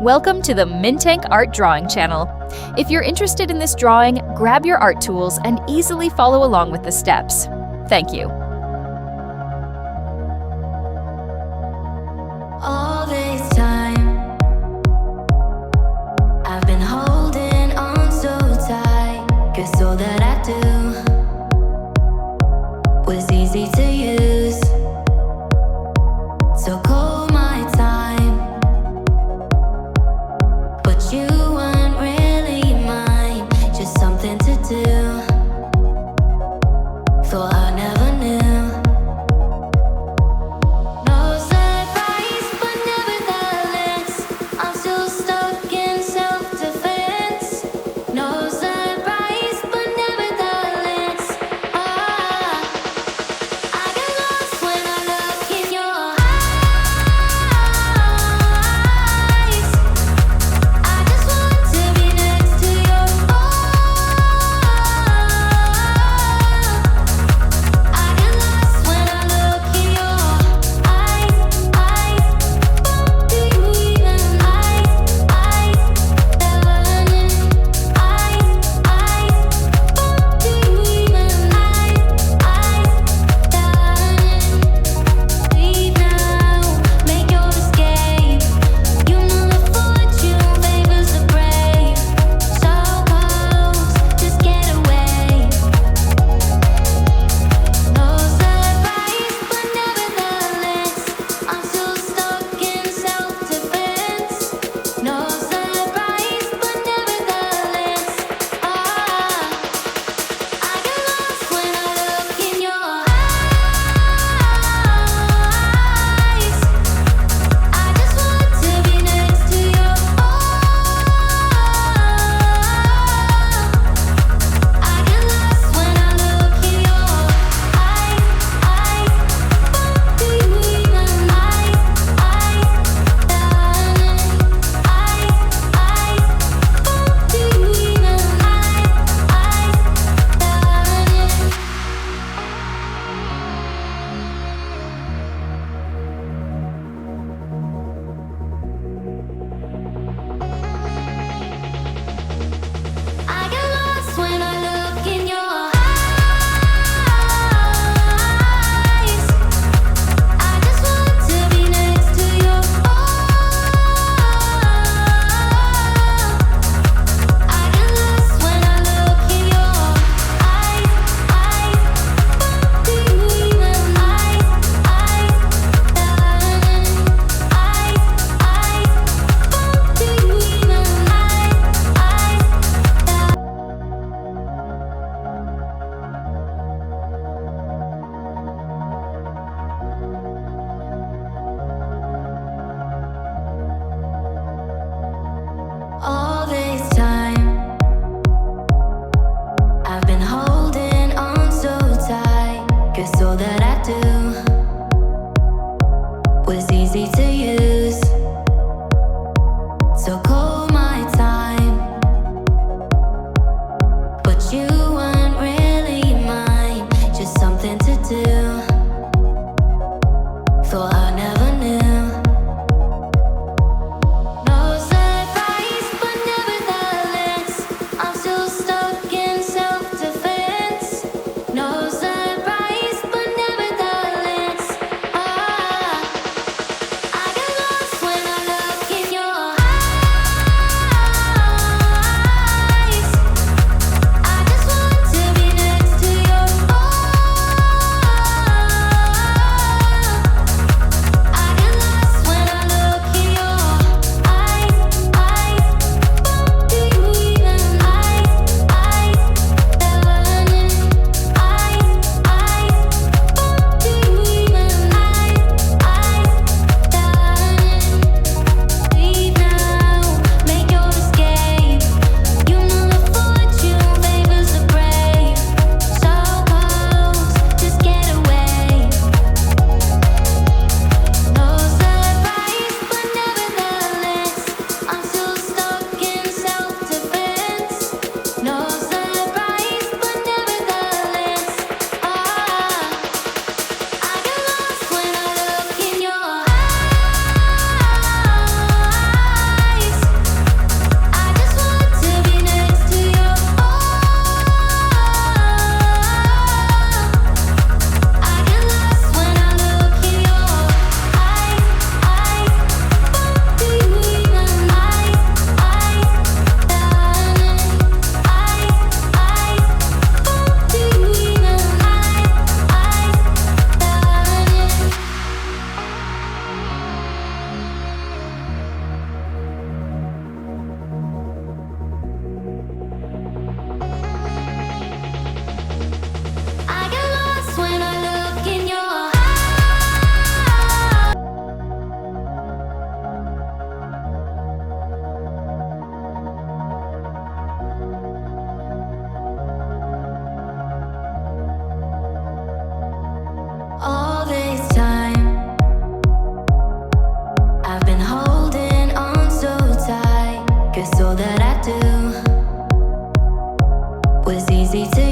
Welcome to the Mintenk Art Drawing channel. If you're interested in this drawing, grab your art tools and easily follow along with the steps. Thank you. All this time, I've been holding on so tight, 'cause all that I do was easy to use. So call my time, but you weren't really mine, just something to do. Thought I never knew. No surprise, but nevertheless, I'm still stuck in self-defense. No surprise, but nevertheless, I get lost when I look in your eyes. I just wanna guess all that I do was easy to